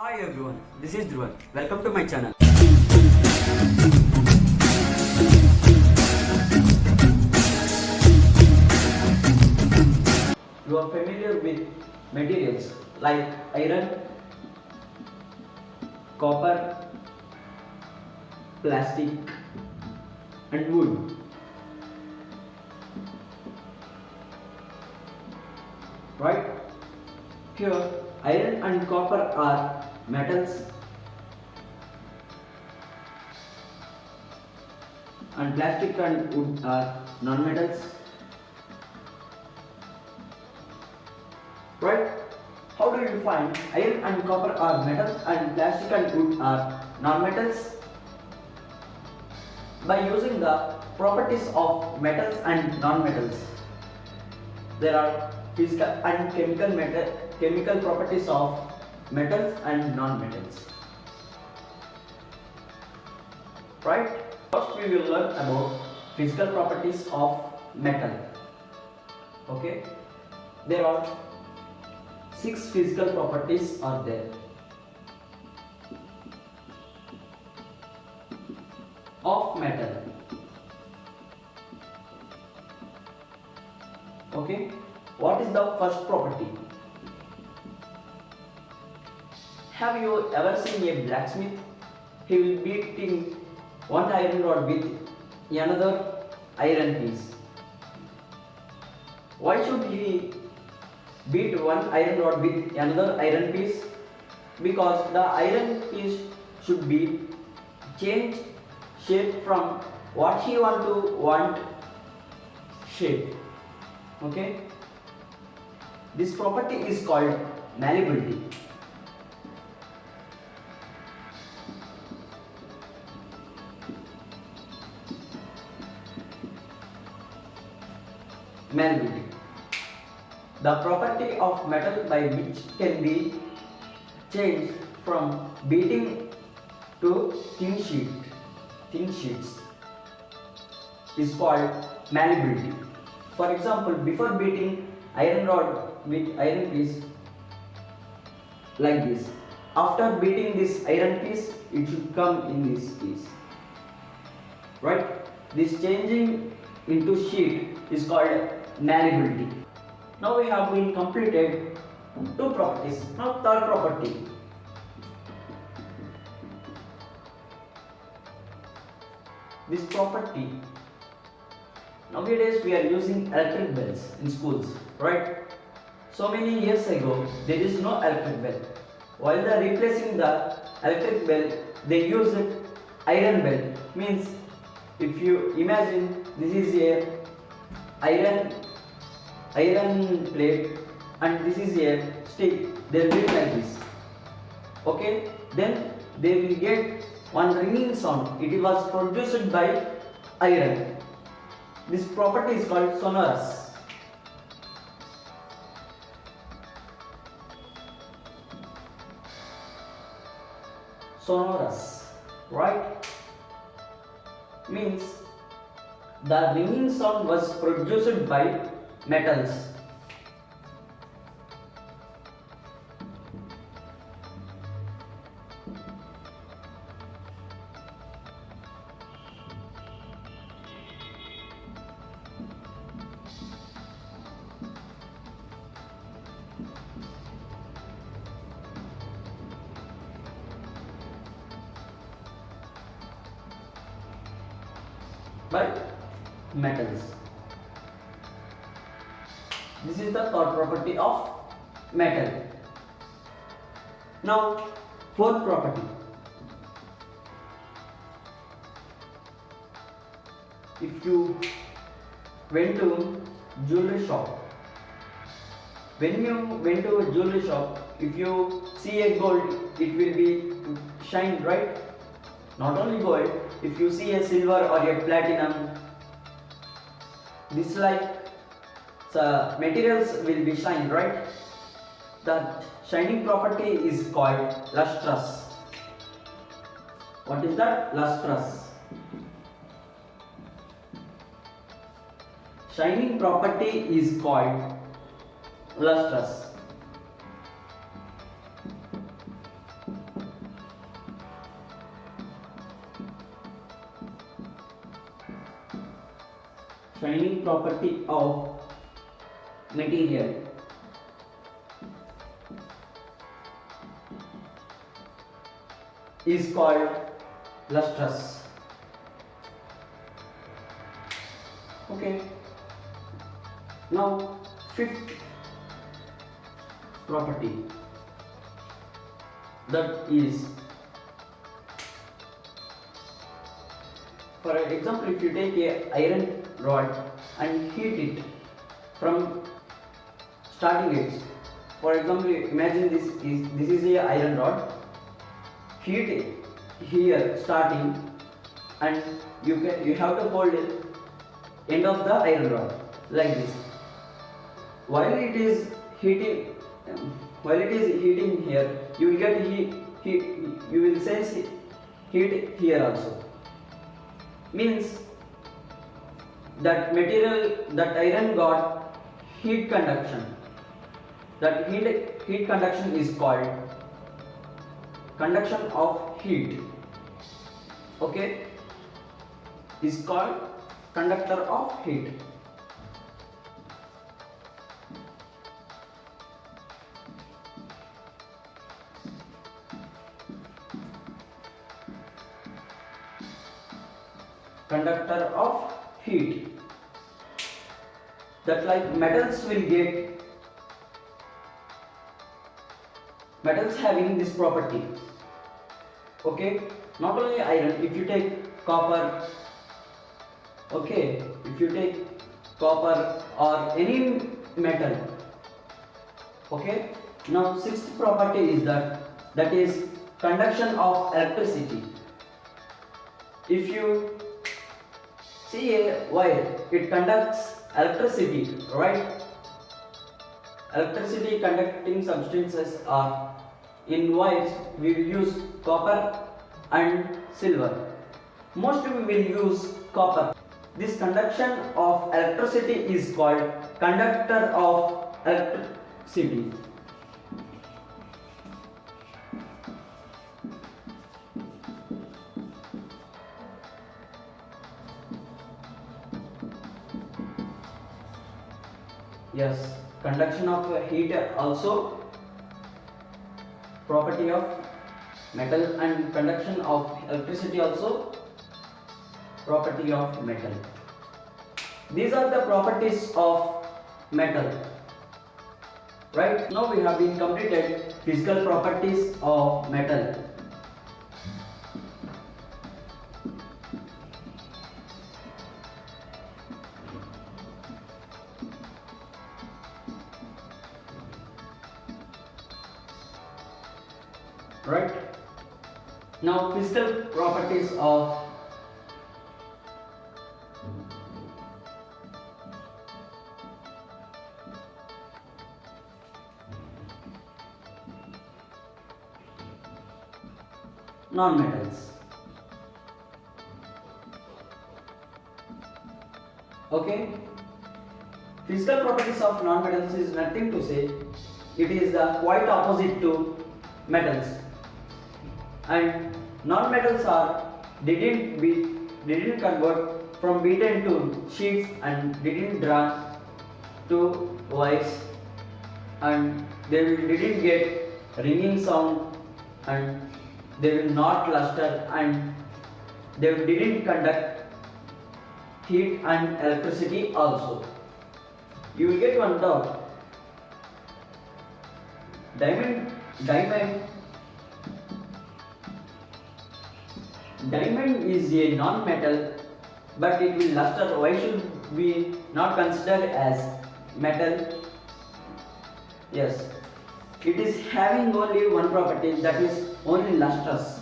Hi everyone, this is Dhruvan. Welcome to my channel. You are familiar with materials like iron, copper, plastic and wood. Right? Here, iron and copper are metals and plastic and wood are non-metals. Right? How do you find iron and copper are metals and plastic and wood are non-metals? By using the properties of metals and non-metals. There are physical and chemical properties of metals and non-metals. Right? First we will learn about physical properties of metal. Okay? There are 6 physical properties are there. Of metal. Okay? What is the first property? Have you ever seen a blacksmith? He will beating one iron rod with another iron piece. Why should he beat one iron rod with another iron piece? Because the iron piece should be changed shape from what he want shape. Okay? This property is called malleability. Malleability. The property of metal by which can be changed from beating to thin sheets is called malleability. For example, before beating iron rod with iron piece like this, after beating this iron piece, it should come in this piece. Right? This changing into sheet is called malleability. Now we have been completed 2 properties. Now third property. This property, nowadays we are using electric bells in schools, right? So many years ago there is no electric bell. While they are replacing the electric bell, they use iron bell. Means if you imagine this is a iron plate and this is a stick, they will be like this. Okay, then they will get one ringing sound. It was produced by iron. This property is called sonorous. Sonorous, right? Means the ringing sound was produced by metals. By metals. This is the third property of metal. Now, fourth property. If you went to jewelry shop, when you went to a jewelry shop, if you see a gold, it will be shine, right? Not only gold, if you see a silver or a platinum, this materials will be shine, right? That shining property is called lustrous. What is that? Lustrous. Shining property is called lustrous. shining property of material is called lustrous. Okay. Now fifth property, that is, for example, if you take a iron rod and heat it from starting edge. For example, imagine this is a iron rod. Heat it here starting, and you have to hold it end of the iron rod like this. While it is heating, here, you will get heat. You will sense heat here also. Means that iron got heat conduction. That heat conduction is called conduction of heat. Okay, is called conductor of heat. Conductor of heat. That like metals having this property. Okay, not only iron, if you take copper, okay, if you take copper or any metal, okay. Now sixth property is that is conduction of electricity. If you see a wire, it conducts electricity, right? Electricity conducting substances are in wires. We will use copper and silver. Mostly we will use copper. This conduction of electricity is called conductor of electricity. Yes, conduction of heat also property of metal, and conduction of electricity also property of metal. These are the properties of metal. Right, now we have been completed physical properties of metal. Right, now physical properties of non-metals. Okay, physical properties of non-metals is nothing to say. It is the quite opposite to metals. And non-metals didn't convert from beaten to sheets and didn't draw to wires, and they didn't get ringing sound, and they will not luster, and they didn't conduct heat and electricity also. You will get one doubt. Diamond is a non-metal, but it will luster. Why should we not consider as metal? Yes, it is having only one property, that is only lustrous.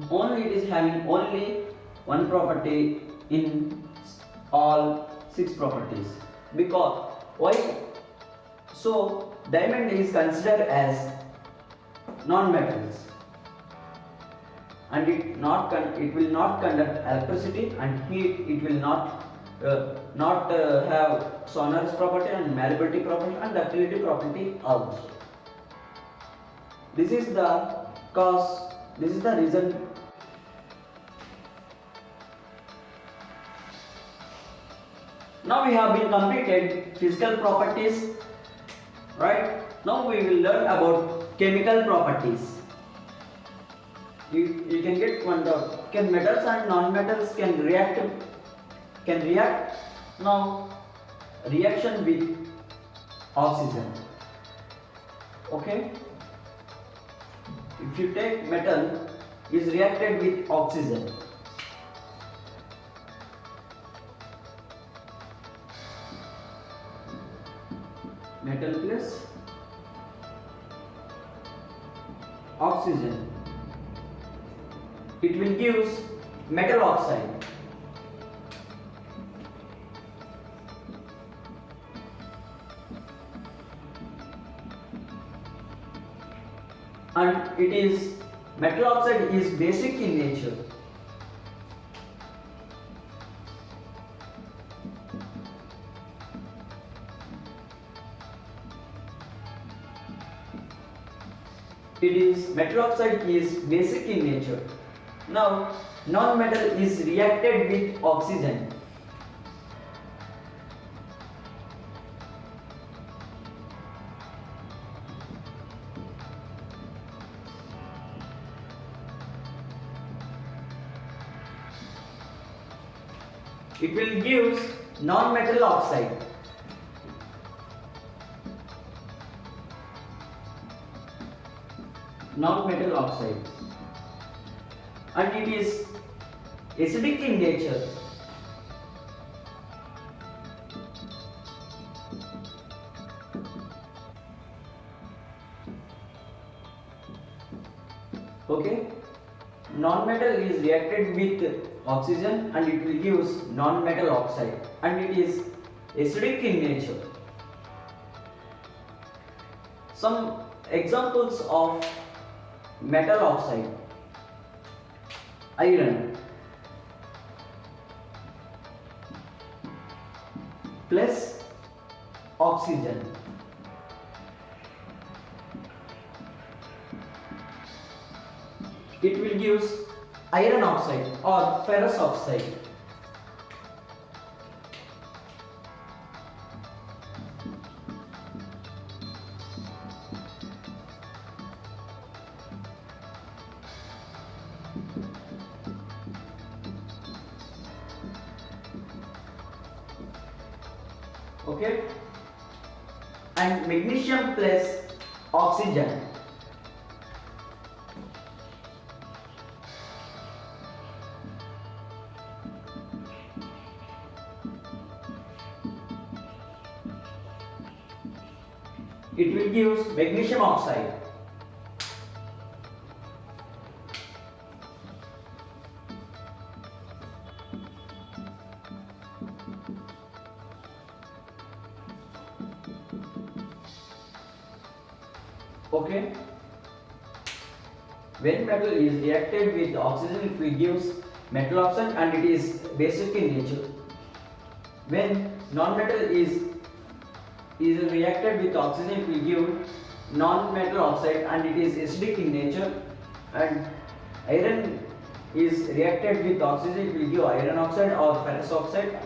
Only it is having only one property in all six properties. Because why? So diamond is considered as non-metals, and it will not conduct electricity and heat. It will not have sonorous property and malleability property and ductility property also. This is the cause. This is the reason. Now we have been completed physical properties, right? Now we will learn about chemical properties. You can get one doubt. Can metals and non-metals can react? Now reaction with oxygen. Okay? If you take metal is reacted with oxygen. Metal plus oxygen. It will give metal oxide. And metal oxide is basic in nature. Metal oxide is basic in nature. Now non-metal is reacted with oxygen. It will give non-metal oxide. Non-metal oxide, and it is acidic in nature. Okay, non-metal is reacted with oxygen and it will give non-metal oxide, and it is acidic in nature. Some examples of metal oxide: iron plus oxygen, it will give iron oxide or ferrous oxide. Okay, and magnesium plus oxygen. It will give magnesium oxide. Okay, when metal is reacted with oxygen, it will give metal oxide and it is basic in nature. When non-metal is reacted with oxygen, it will give non-metal oxide and it is acidic in nature. And iron is reacted with oxygen, it will give iron oxide or ferrous oxide.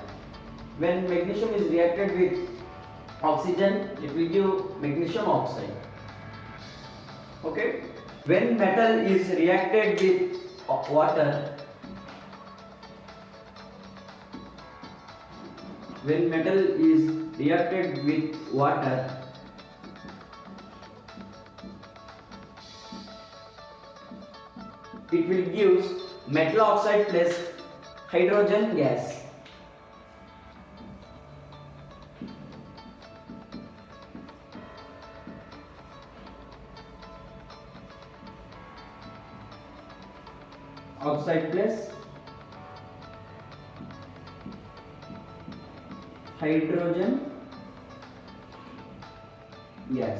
When magnesium is reacted with oxygen, it will give magnesium oxide. Okay, when metal is reacted with water, when metal is reacted with water, it will give metal oxide plus hydrogen gas. Oxide plus hydrogen gas.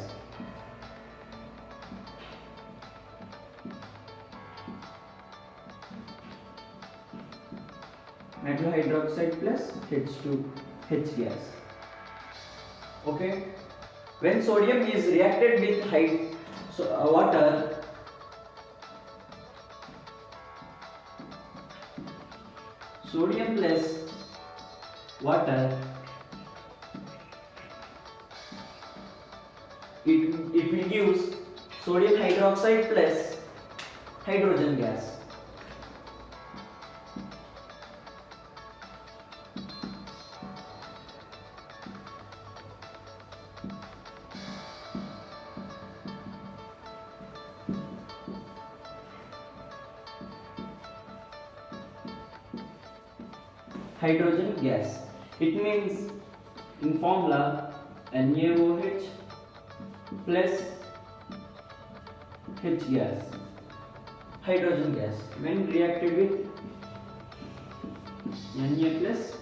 Metal hydroxide plus H gas. Okay, when sodium is reacted with water, sodium plus water, it will give sodium hydroxide plus hydrogen gas. Hydrogen gas. It means in formula NaOH plus H gas. Hydrogen gas when reacted with Na plus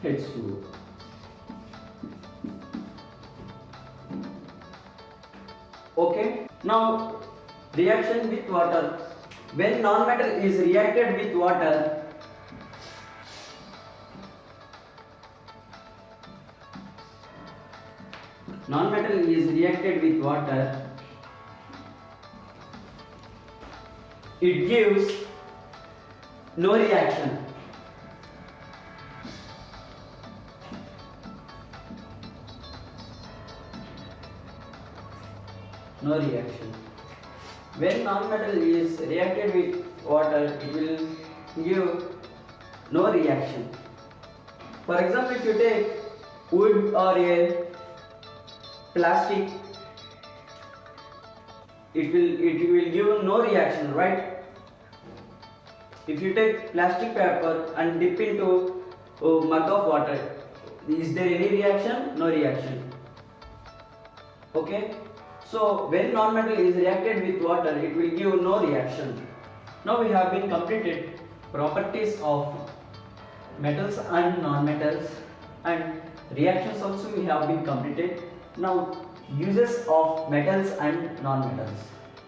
H2O. Okay. Now reaction with water. When non-metal is reacted with water, non-metal is reacted with water, it gives no reaction. No reaction. When non-metal is reacted with water, it will give no reaction. For example, if you take wood or a plastic, it will give no reaction, right? If you take plastic paper and dip into a mug of water, is there any reaction? No reaction. Okay. So when non-metal is reacted with water, it will give no reaction. Now we have been completed properties of metals and non-metals, and reactions also we have been completed. Now uses of metals and non-metals.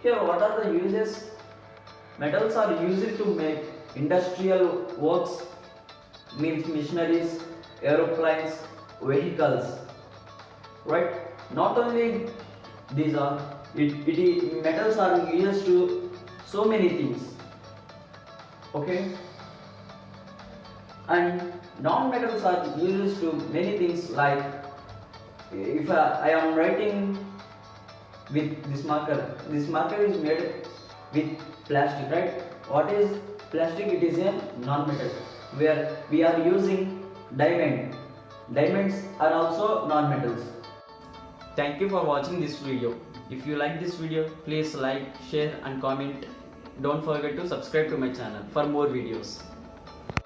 Here what are the uses? Metals are used to make industrial works, means machineries, aeroplanes, vehicles, right? Not only these are, metals are used to so many things, okay? And non-metals are used to many things, like if I am writing with this marker is made with plastic, right? What is plastic? It is a non-metal, where we are using diamond. Diamonds are also non-metals. Thank you for watching this video. If you like this video, please like, share and comment. Don't forget to subscribe to my channel for more videos.